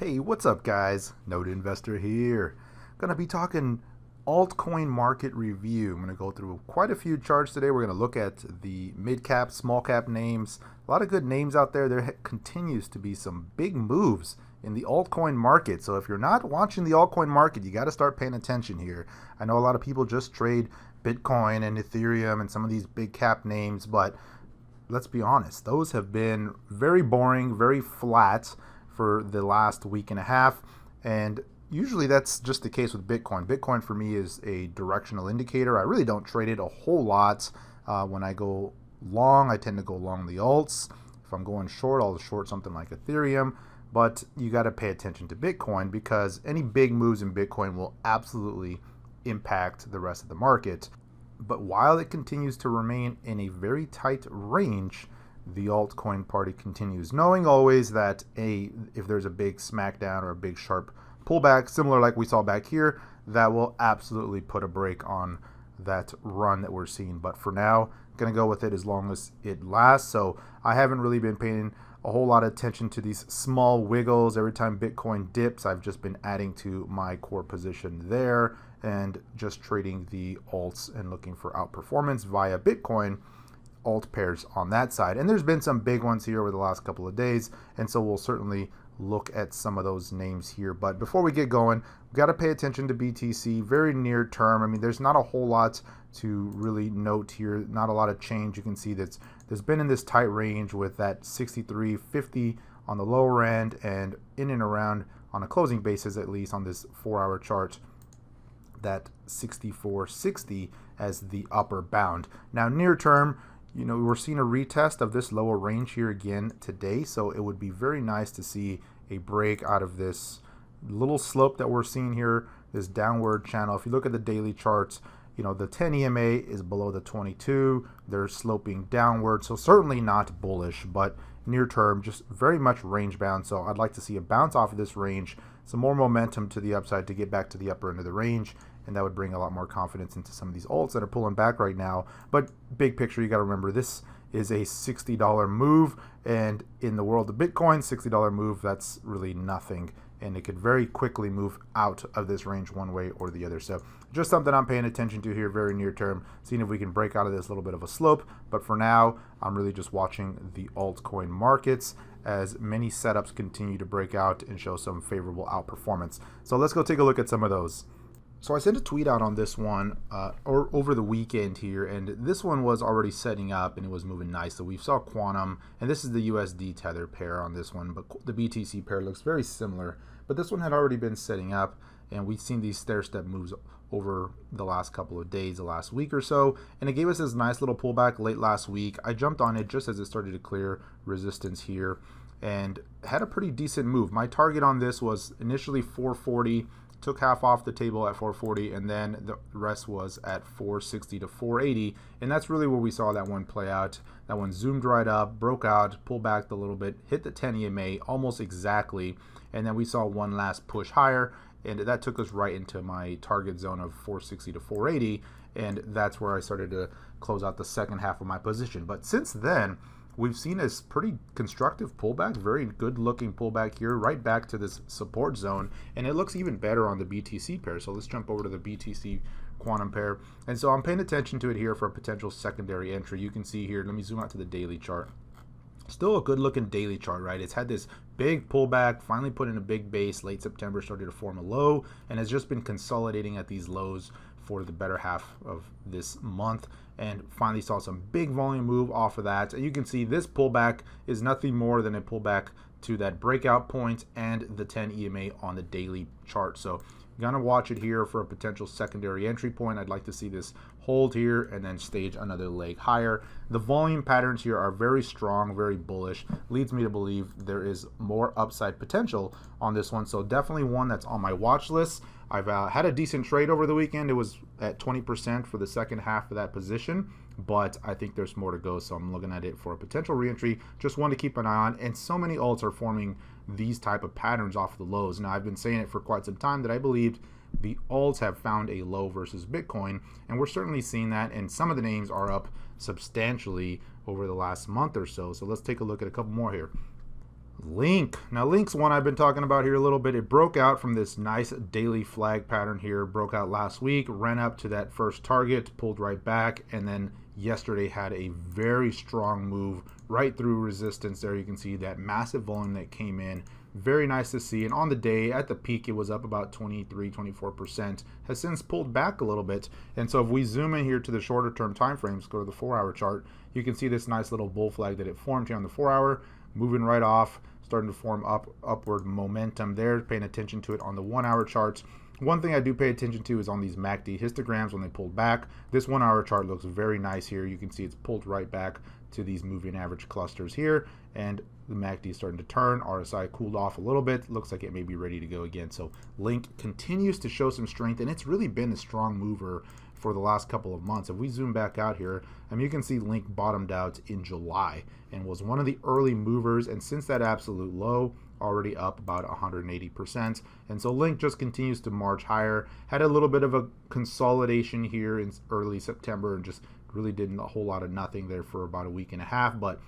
Hey, what's up guys? Node Investor here. Gonna be talking altcoin market review. I'm gonna go through quite a few charts today. We're gonna look at the mid cap, small cap names. A lot of good names out there. There continues to be some big moves in the altcoin market. So if you're not watching the altcoin market, you gotta start paying attention here. I know a lot of people just trade Bitcoin and Ethereum and some of these big cap names, but let's be honest, those have been very boring, very flat for the last week and a half, and usually that's just the case with Bitcoin. Bitcoin for me is a directional indicator. I really don't trade it a whole lot. When I go long, I tend to go long the alts. If I'm going short, I'll short something like Ethereum, but you got to pay attention to Bitcoin because any big moves in Bitcoin will absolutely impact the rest of the market. But while it continues to remain in a very tight range, the altcoin party continues, knowing always that if there's a big smackdown or a big sharp pullback, similar like we saw back here, that will absolutely put a break on that run that we're seeing. But for now, gonna go with it as long as it lasts. So I haven't really been paying a whole lot of attention to these small wiggles. Every time Bitcoin dips, I've just been adding to my core position there and just trading the alts and looking for outperformance via Bitcoin alt pairs on that side. And there's been some big ones here over the last couple of days, and so we'll certainly look at some of those names here. But before we get going, we've got to pay attention to BTC very near term. I mean, there's not a whole lot to really note here, not a lot of change. You can see that there's been in this tight range with that 63.50 on the lower end and in and around on a closing basis, at least on this 4-hour chart, that 64.60 as the upper bound. Now near term, you know, we're seeing a retest of this lower range here again today, so it would be very nice to see a break out of this little slope that we're seeing here, this downward channel. If you look at the daily charts, you know, the 10 EMA is below the 22. They're sloping downward, so certainly not bullish, but near term, just very much range bound. So I'd like to see a bounce off of this range, some more momentum to the upside to get back to the upper end of the range, and that would bring a lot more confidence into some of these alts that are pulling back right now. But big picture, you got to remember, this is a $60 move, and in the world of Bitcoin, $60 move, that's really nothing, and it could very quickly move out of this range one way or the other. So just something I'm paying attention to here very near term, seeing if we can break out of this little bit of a slope. But for now, I'm really just watching the altcoin markets as many setups continue to break out and show some favorable outperformance. So let's go take a look at some of those. So I sent a tweet out on this one or over the weekend here, and this one was already setting up and it was moving nice. So we saw QTUM, and this is the USD tether pair on this one, but the BTC pair looks very similar. But this one had already been setting up, and we've seen these stair-step moves over the last couple of days, the last week or so, and it gave us this nice little pullback late last week. I jumped on it just as it started to clear resistance here and had a pretty decent move. My target on this was initially 440, took half off the table at 440, and then the rest was at 460 to 480, and that's really where we saw that one play out. That one zoomed right up, broke out, pulled back a little bit, hit the 10 EMA almost exactly, and then we saw one last push higher, and that took us right into my target zone of 460 to 480, and that's where I started to close out the second half of my position. But since then, we've seen this pretty constructive pullback, very good looking pullback here, right back to this support zone, and it looks even better on the BTC pair. So let's jump over to the BTC quantum pair. And so I'm paying attention to it here for a potential secondary entry. You can see here, let me zoom out to the daily chart. Still a good looking daily chart, right? It's had this big pullback, finally put in a big base, late September, started to form a low, and has just been consolidating at these lows for the better half of this month, and finally saw some big volume move off of that. And you can see this pullback is nothing more than a pullback to that breakout point and the 10 EMA on the daily chart. So gonna watch it here for a potential secondary entry point. I'd like to see this hold here and then stage another leg higher. The volume patterns here are very strong, very bullish, leads me to believe there is more upside potential on this one. So definitely one that's on my watch list. I've had a decent trade over the weekend. It was at 20% for the second half of that position, but I think there's more to go. So I'm looking at it for a potential reentry. Just one to keep an eye on. And so many alts are forming these type of patterns off the lows. Now, I've been saying it for quite some time that I believed the alts have found a low versus Bitcoin, and we're certainly seeing that, and some of the names are up substantially over the last month or so. So let's take a look at a couple more here. Link. Now Link's one I've been talking about here a little bit. It broke out from this nice daily flag pattern here, broke out last week, ran up to that first target, pulled right back, and then yesterday had a very strong move right through resistance there. You can see that massive volume that came in. Very nice to see. And on the day, at the peak, it was up about 23-24%, has since pulled back a little bit. And so if we zoom in here to the shorter term time frames, go to the 4-hour chart, you can see this nice little bull flag that it formed here on the 4-hour, moving right off, starting to form upward momentum there, paying attention to it on the 1-hour charts. One thing I do pay attention to is on these MACD histograms when they pulled back. This 1-hour chart looks very nice here. You can see it's pulled right back to these moving average clusters here, and the MACD is starting to turn. RSI cooled off a little bit. Looks like it may be ready to go again. So Link continues to show some strength, and it's really been a strong mover for the last couple of months. If we zoom back out here, you can see Link bottomed out in July and was one of the early movers, and since that absolute low, already up about 180%. And so Link just continues to march higher. Had a little bit of a consolidation here in early September and just really did a whole lot of nothing there for about a week and a half, but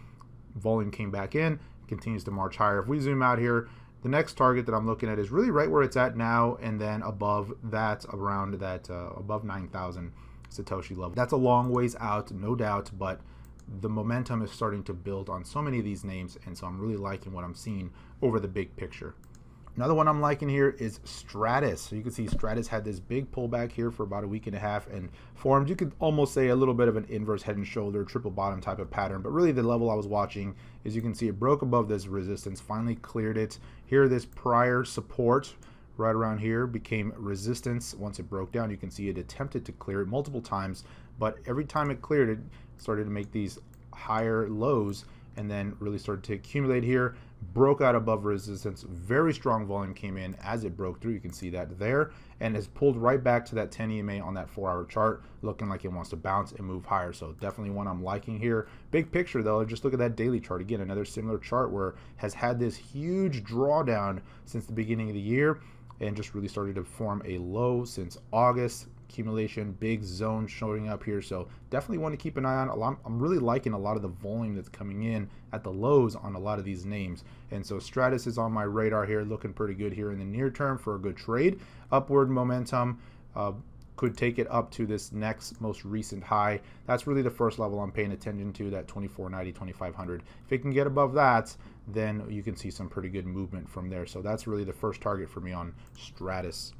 volume came back in, continues to march higher. If we zoom out here, the next target that I'm looking at is really right where it's at now, and then above that, around that above 9,000 Satoshi level. That's a long ways out, no doubt, but the momentum is starting to build on so many of these names, and so I'm really liking what I'm seeing over the big picture. Another one I'm liking here is Stratus. So you can see Stratus had this big pullback here for about a week and a half and formed, you could almost say, a little bit of an inverse head and shoulder, triple bottom type of pattern. But really the level I was watching is, you can see it broke above this resistance, finally cleared it. Here, this prior support right around here became resistance. Once it broke down, you can see it attempted to clear it multiple times, but every time it cleared it, started to make these higher lows and then really started to accumulate here, broke out above resistance. Very strong volume came in as it broke through. You can see that there, and has pulled right back to that 10 EMA on that 4-hour chart, looking like it wants to bounce and move higher. So definitely one I'm liking here. Big picture though, just look at that daily chart again, another similar chart where has had this huge drawdown since the beginning of the year and just really started to form a low since August. Accumulation, big zone showing up here, so definitely want to keep an eye on. I'm really liking a lot of the volume that's coming in at the lows on a lot of these names, and so Stratus is on my radar here, looking pretty good here in the near term for a good trade. Upward momentum, could take it up to this next most recent high. That's really the first level I'm paying attention to, that 2490, 2500. If it can get above that, then you can see some pretty good movement from there. So that's really the first target for me on Stratus.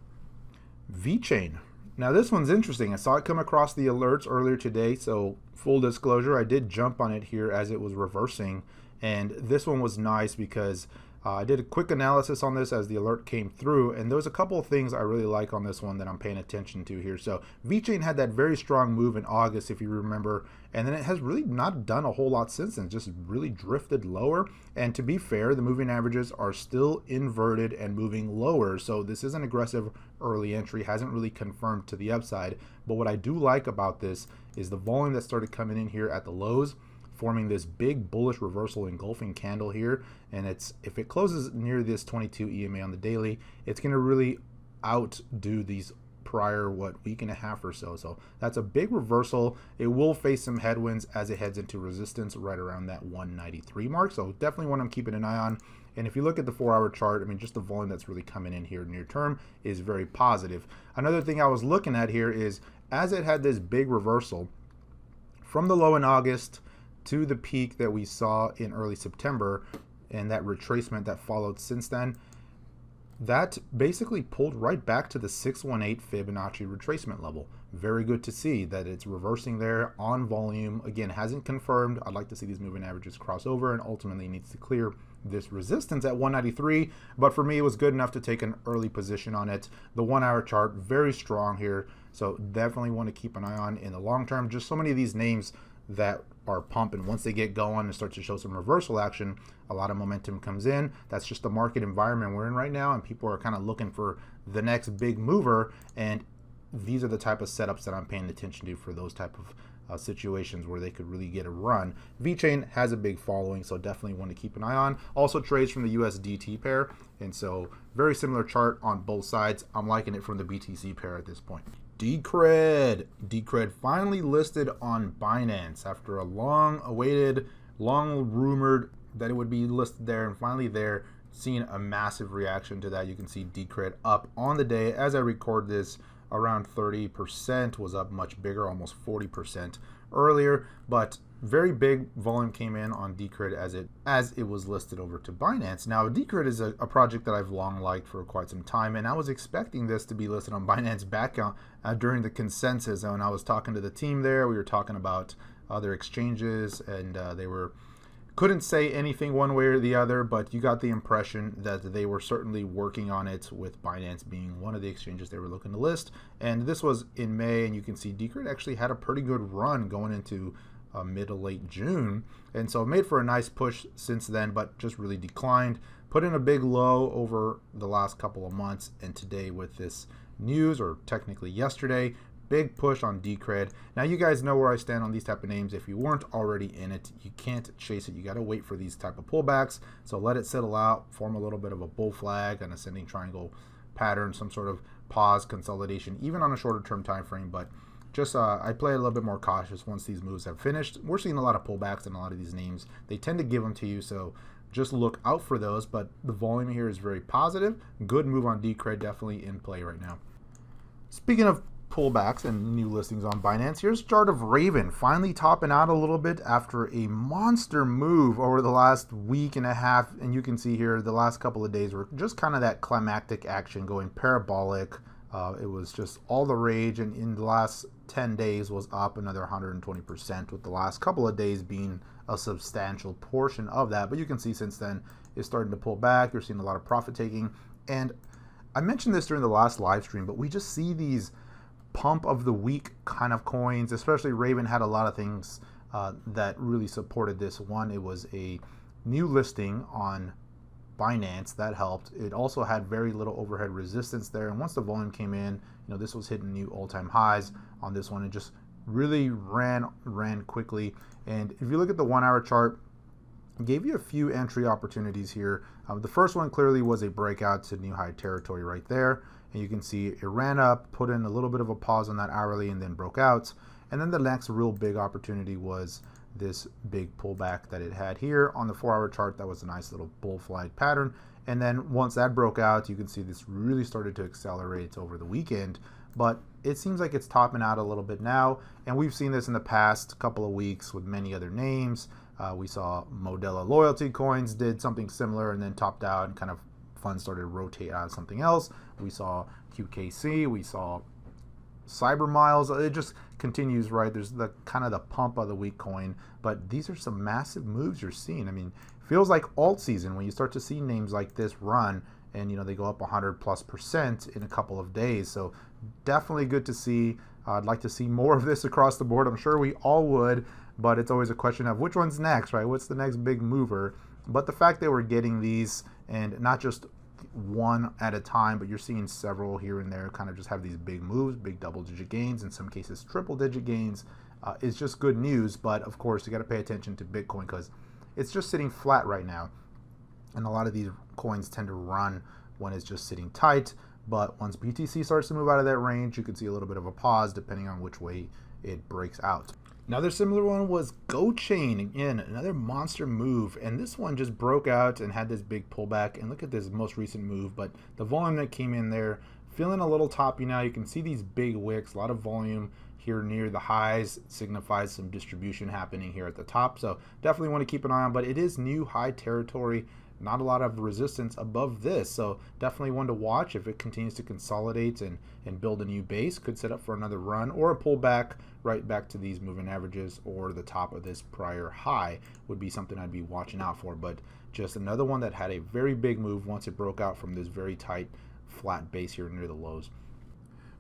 VChain. Now this one's interesting. I saw it come across the alerts earlier today, so full disclosure, I did jump on it here as it was reversing, and this one was nice because I did a quick analysis on this as the alert came through, and there was a couple of things I really like on this one that I'm paying attention to here. So VChain had that very strong move in August, if you remember, and then it has really not done a whole lot since then, just really drifted lower. And to be fair, the moving averages are still inverted and moving lower, so this is an aggressive early entry, hasn't really confirmed to the upside. But what I do like about this is the volume that started coming in here at the lows, forming this big bullish reversal engulfing candle here, and if it closes near this 22 EMA on the daily, it's going to really outdo these prior week and a half or so. So that's a big reversal. It will face some headwinds as it heads into resistance right around that 193 mark, so definitely one I'm keeping an eye on. And if you look at the 4-hour chart, just the volume that's really coming in here near term is very positive. Another thing I was looking at here is, as it had this big reversal from the low in August to the peak that we saw in early September, and that retracement that followed since then, that basically pulled right back to the 618 Fibonacci retracement level. Very good to see that it's reversing there on volume. Again, hasn't confirmed. I'd like to see these moving averages cross over and ultimately needs to clear this resistance at 193, but for me it was good enough to take an early position on it. The 1-hour chart, very strong here, so definitely want to keep an eye on in the long term. Just so many of these names that are pumping, once they get going and start to show some reversal action, a lot of momentum comes in. That's just the market environment we're in right now, and people are kind of looking for the next big mover, and these are the type of setups that I'm paying attention to for those type of situations where they could really get a run. VChain has a big following, so definitely want to keep an eye on. Also trades from the USDT pair, and so very similar chart on both sides. I'm liking it from the BTC pair at this point. Decred finally listed on Binance after a long-awaited, long-rumored that it would be listed there, and finally there, seeing a massive reaction to that. You can see Decred up on the day. As I record this, around 30%, was up much bigger, almost 40% earlier, but very big volume came in on Decred as it was listed over to Binance. Now, Decred is a project that I've long liked for quite some time, and I was expecting this to be listed on Binance back during the consensus. And when I was talking to the team there, we were talking about other exchanges, and they couldn't say anything one way or the other, but you got the impression that they were certainly working on it, with Binance being one of the exchanges they were looking to list. And this was in May, and you can see Decred actually had a pretty good run going into mid to late June, and so it made for a nice push since then, but just really declined, put in a big low over the last couple of months, and today with this news, or technically yesterday, big push on Decred. Now, you guys know where I stand on these type of names. If you weren't already in it, you can't chase it. You got to wait for these type of pullbacks. So let it settle out, form a little bit of a bull flag, an ascending triangle pattern, some sort of pause, consolidation, even on a shorter term time frame. But just I play a little bit more cautious once these moves have finished. We're seeing a lot of pullbacks in a lot of these names. They tend to give them to you, so just look out for those. But the volume here is very positive. Good move on Decred, definitely in play right now. Speaking of pullbacks and new listings on Binance, here's a chart of Raven finally topping out a little bit after a monster move over the last week and a half. And you can see here the last couple of days were just kind of that climactic action, going parabolic. It was just all the rage, and in the last 10 days was up another 120%, with the last couple of days being a substantial portion of that. But you can see since then it's starting to pull back. You're seeing a lot of profit taking, and I mentioned this during the last live stream, but we just see these pump of the week kind of coins. Especially Raven had a lot of things that really supported this. One, it was a new listing on Binance that helped. It also had very little overhead resistance there, and once the volume came in, this was hitting new all-time highs on this one. It just really ran quickly. And if you look at the 1 hour chart, it gave you a few entry opportunities here. The first one clearly was a breakout to new high territory right there, and you can see it ran up, put in a little bit of a pause on that hourly, and then broke out. And then the next real big opportunity was this big pullback that it had here on the 4 hour chart. That was a nice little bull flag pattern. And then once that broke out, you can see this really started to accelerate over the weekend. But it seems like it's topping out a little bit now, and we've seen this in the past couple of weeks with many other names. We saw Modella Loyalty Coins did something similar and then topped out, and kind of funds started to rotate out of something else. We saw QKC, we saw Cyber Miles. It just continues, right? There's the kind of the pump of the week coin, but these are some massive moves you're seeing. I mean, feels like alt season when you start to see names like this run, and they go up 100+% in a couple of days. So definitely good to see. I'd like to see more of this across the board. I'm sure we all would, but it's always a question of which one's next, right? What's the next big mover? But the fact that we're getting these, and not just one at a time, but you're seeing several here and there kind of just have these big moves, big double-digit gains, in some cases triple-digit gains, is just good news. But of course, you got to pay attention to Bitcoin because it's just sitting flat right now, and a lot of these coins tend to run when it's just sitting tight. But once BTC starts to move out of that range, you can see a little bit of a pause depending on which way it breaks out. Another similar one was GoChain. Again, another monster move, and this one just broke out and had this big pullback. And look at this most recent move, but the volume that came in there, feeling a little toppy now. You can see these big wicks, a lot of volume here near the highs, signifies some distribution happening here at the top. So definitely want to keep an eye on, but it is new high territory. Not a lot of resistance above this, so definitely one to watch. If it continues to consolidate and build a new base, could set up for another run or a pullback right back to these moving averages, or the top of this prior high would be something I'd be watching out for. But just another one that had a very big move once it broke out from this very tight flat base here near the lows.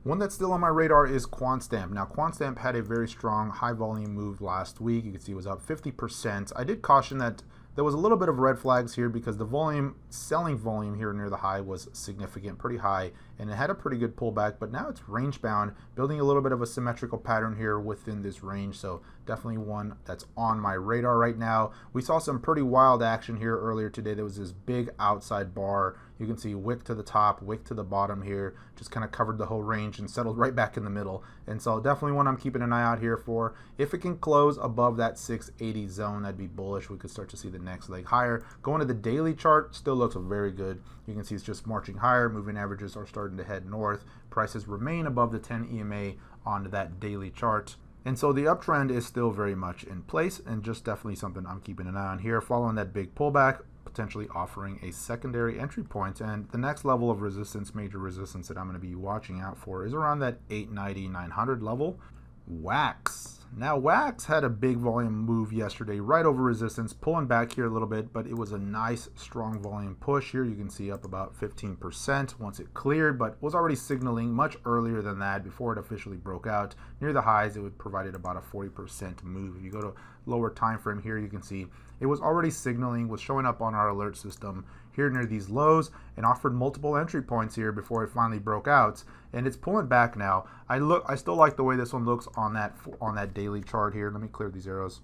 One that's still on my radar is QuanStamp. Now, QuanStamp had a very strong high volume move last week. You can see it was up 50%. I did caution that there was a little bit of red flags here because the volume, selling volume here near the high was significant, pretty high, and it had a pretty good pullback, but now it's range bound, building a little bit of a symmetrical pattern here within this range. So definitely one that's on my radar right now. We saw some pretty wild action here earlier today. There was this big outside bar. You can see wick to the top, wick to the bottom here, just kind of covered the whole range and settled right back in the middle. And so definitely one I'm keeping an eye out here for. If it can close above that 680 zone, that'd be bullish. We could start to see the next leg higher. Going to the daily chart, still looks very good. You can see it's just marching higher. Moving averages are starting to head north. Prices remain above the 10 EMA on that daily chart. And so the uptrend is still very much in place, and just definitely something I'm keeping an eye on here. Following that big pullback, potentially offering a secondary entry point. And the next level of resistance, major resistance that I'm going to be watching out for, is around that 890, 900 level. Wax. Now Wax had a big volume move yesterday right over resistance, pulling back here a little bit, but it was a nice strong volume push here. You can see up about 15% once it cleared, but was already signaling much earlier than that before it officially broke out. Near the highs, it would provided about a 40% move. If you go to lower time frame here, you can see it was already signaling, was showing up on our alert system here near these lows, and offered multiple entry points here before it finally broke out. And it's pulling back now. I still like the way this one looks on that daily chart here. Let me clear these arrows.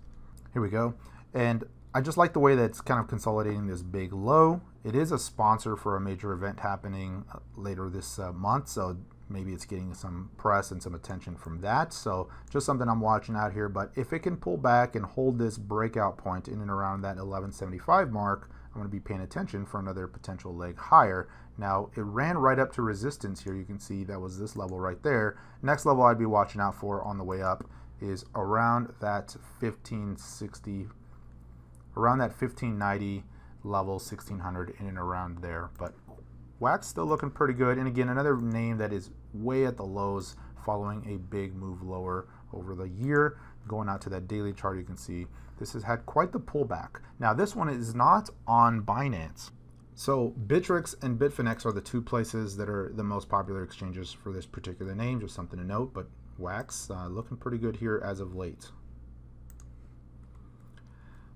Here we go. And I just like the way that it's kind of consolidating this big low. It is a sponsor for a major event happening later this month, so maybe it's getting some press and some attention from that. So just something I'm watching out here. But if it can pull back and hold this breakout point in and around that 1175 mark, I'm going to be paying attention for another potential leg higher. Now, it ran right up to resistance here. You can see that was this level right there. Next level I'd be watching out for on the way up is around that 1560, around that 1590 level, 1600, in and around there. But Wax still looking pretty good. And again, another name that is way at the lows following a big move lower over the year. Going out to that daily chart, you can see this has had quite the pullback. Now, this one is not on Binance. So Bittrex and Bitfinex are the two places that are the most popular exchanges for this particular name. Just something to note, but Wax looking pretty good here as of late.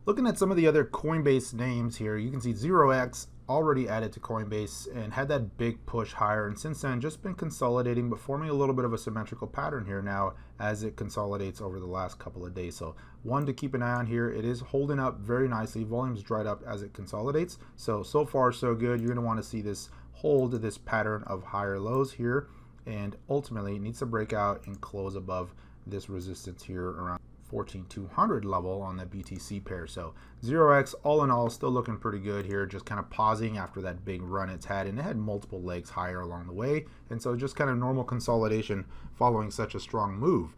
Looking at some of the other Coinbase names here, you can see 0x already added to Coinbase and had that big push higher, and since then just been consolidating but forming a little bit of a symmetrical pattern here now as it consolidates over the last couple of days. So one to keep an eye on here. It is holding up very nicely. Volume's dried up as it consolidates. So far so good. You're going to want to see this hold this pattern of higher lows here, and ultimately it needs to break out and close above this resistance here around 14,200 level on the BTC pair. So 0x all in all still looking pretty good here, just kind of pausing after that big run it's had, and it had multiple legs higher along the way, and so just kind of normal consolidation following such a strong move.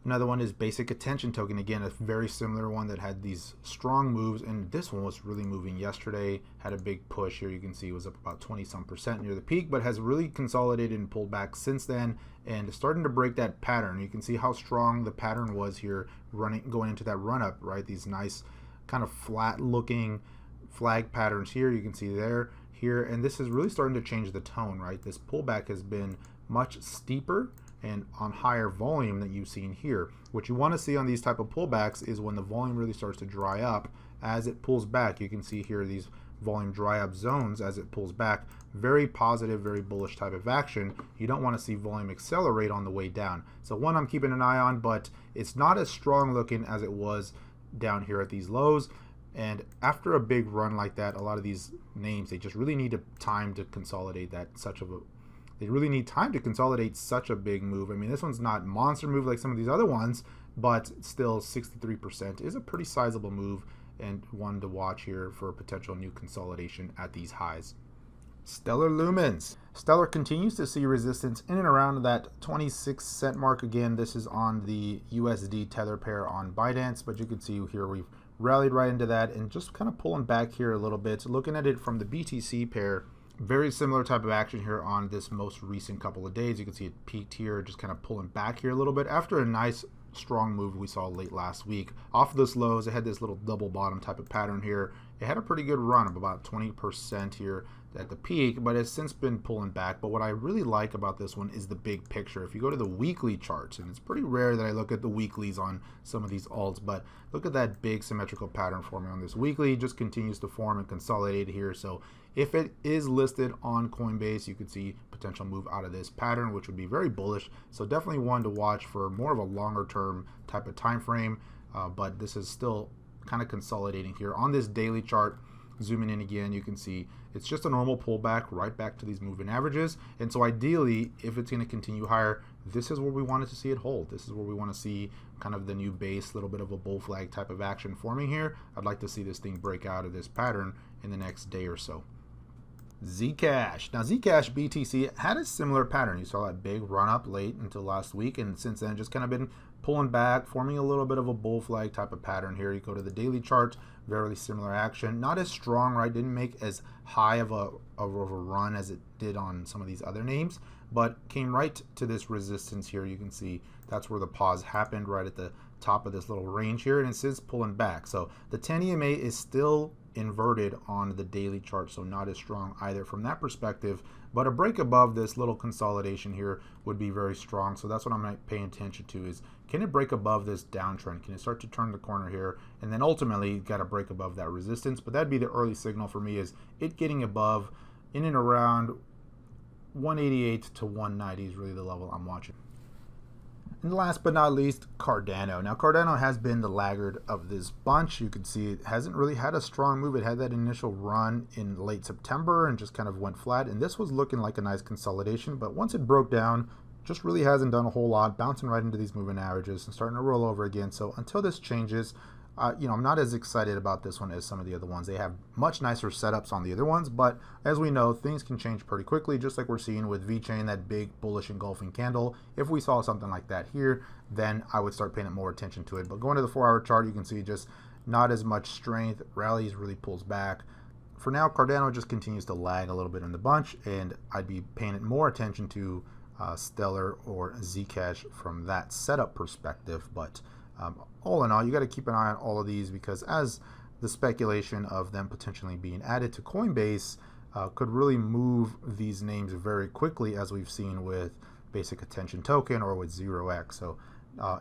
Another one is Basic Attention Token. Again, a very similar one that had these strong moves, and this one was really moving yesterday, had a big push here. You can see it was up about 20-some% near the peak, but has really consolidated and pulled back since then, and starting to break that pattern. You can see how strong the pattern was here going into that run up, right? These nice kind of flat looking flag patterns here. You can see there, here, and this is really starting to change the tone, right? This pullback has been much steeper and on higher volume that you've seen here. What you want to see on these type of pullbacks is when the volume really starts to dry up as it pulls back. You can see here these volume dry up zones as it pulls back. Very positive, very bullish type of action. You don't want to see volume accelerate on the way down. So one I'm keeping an eye on, but it's not as strong looking as it was down here at these lows. And after a big run like that, a lot of these names, they just really need time to consolidate they really need time to consolidate such a big move. I mean, this one's not monster move like some of these other ones, but still 63% is a pretty sizable move, and one to watch here for potential new consolidation at these highs. Stellar Lumens. Stellar continues to see resistance in and around that 26-cent mark. Again, this is on the USD tether pair on Binance, but you can see here we've rallied right into that and just kind of pulling back here a little bit. So looking at it from the BTC pair, very similar type of action here on this most recent couple of days. You can see it peaked here, just kind of pulling back here a little bit after a nice strong move we saw late last week. Off of those lows, it had this little double bottom type of pattern here, it had a pretty good run of about 20% here at the peak, but it's since been pulling back. But what I really like about this one is the big picture. If you go to the weekly charts, and it's pretty rare that I look at the weeklies on some of these alts, but look at that big symmetrical pattern forming on this weekly. It just continues to form and consolidate here. So if it is listed on Coinbase, you could see potential move out of this pattern, which would be very bullish. So definitely one to watch for more of a longer term type of time frame. But this is still kind of consolidating here on this daily chart. Zooming in again, you can see it's just a normal pullback right back to these moving averages. And so ideally, if it's going to continue higher, this is where we wanted to see it hold. This is where we want to see kind of the new base, little bit of a bull flag type of action forming here. I'd like to see this thing break out of this pattern in the next day or so. Zcash. Now Zcash BTC had a similar pattern. You saw that big run up late until last week, and since then just kind of been pulling back, forming a little bit of a bull flag type of pattern here. You go to the daily chart, very similar action. Not as strong, right? Didn't make as high of a run as it did on some of these other names, but came right to this resistance here. You can see that's where the pause happened, right at the top of this little range here, and it's since pulling back. So the 10 EMA is still inverted on the daily chart, so not as strong either from that perspective, but a break above this little consolidation here would be very strong. So that's what I'm paying attention to, is can it break above this downtrend? Can it start to turn the corner here? And then ultimately got to break above that resistance. But that'd be the early signal for me, is it getting above in and around 188 to 190 is really the level I'm watching. And last but not least, Cardano. Now Cardano has been the laggard of this bunch. You can see it hasn't really had a strong move. It had that initial run in late September and just kind of went flat. And this was looking like a nice consolidation, but once it broke down, just really hasn't done a whole lot, bouncing right into these moving averages and starting to roll over again. So until this changes, I'm not as excited about this one as some of the other ones. They have much nicer setups on the other ones, but as we know, things can change pretty quickly, just like we're seeing with VChain, that big bullish engulfing candle. If we saw something like that here, then I would start paying more attention to it. But going to the 4-hour chart, you can see just not as much strength. Rallies, really pulls back. For now, Cardano just continues to lag a little bit in the bunch, and I'd be paying more attention to Stellar or Zcash from that setup perspective. But all in all, you got to keep an eye on all of these, because as the speculation of them potentially being added to Coinbase could really move these names very quickly, as we've seen with Basic Attention Token or with 0x. So,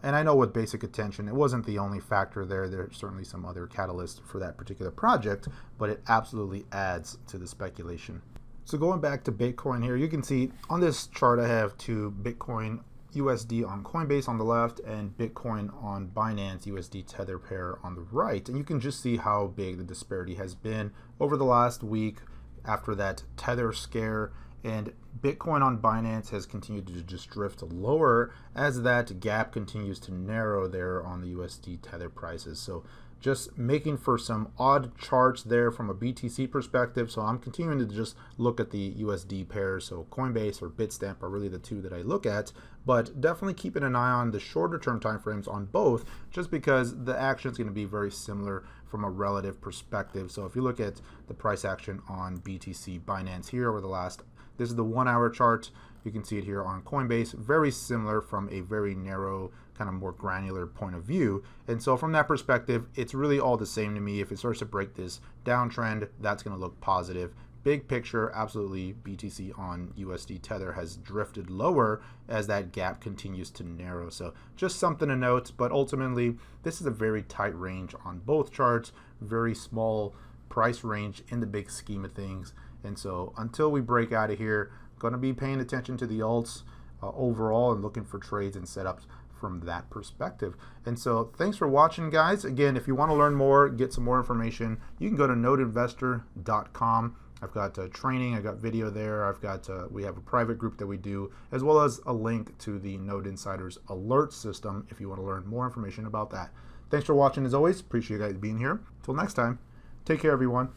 and I know with Basic Attention, it wasn't the only factor there. There's certainly some other catalysts for that particular project, but it absolutely adds to the speculation. So going back to Bitcoin here, you can see on this chart I have two Bitcoin USD on Coinbase on the left and Bitcoin on Binance USD Tether pair on the right. And you can just see how big the disparity has been over the last week after that Tether scare. And Bitcoin on Binance has continued to just drift lower as that gap continues to narrow there on the USD Tether prices. So just making for some odd charts there from a BTC perspective. So I'm continuing to just look at the USD pairs. So Coinbase or BitStamp are really the two that I look at, but definitely keeping an eye on the shorter term timeframes on both, just because the action is going to be very similar from a relative perspective. So if you look at the price action on BTC Binance here over the last, this is the 1-hour chart. You can see it here on Coinbase, very similar from a very narrow, kind of more granular point of view. And so from that perspective, it's really all the same to me. If it starts to break this downtrend, that's going to look positive. Big picture, absolutely, BTC on USD Tether has drifted lower as that gap continues to narrow. So just something to note, but ultimately, this is a very tight range on both charts, very small price range in the big scheme of things. And so until we break out of here, going to be paying attention to the alts overall and looking for trades and setups from that perspective. And so thanks for watching, guys. Again, if you want to learn more, get some more information, you can go to nodeinvestor.com. I've got training, I got video there, I've got we have a private group that we do, as well as a link to the Node Insiders alert system if you want to learn more information about that. Thanks for watching as always. Appreciate you guys being here. Until next time, take care, everyone.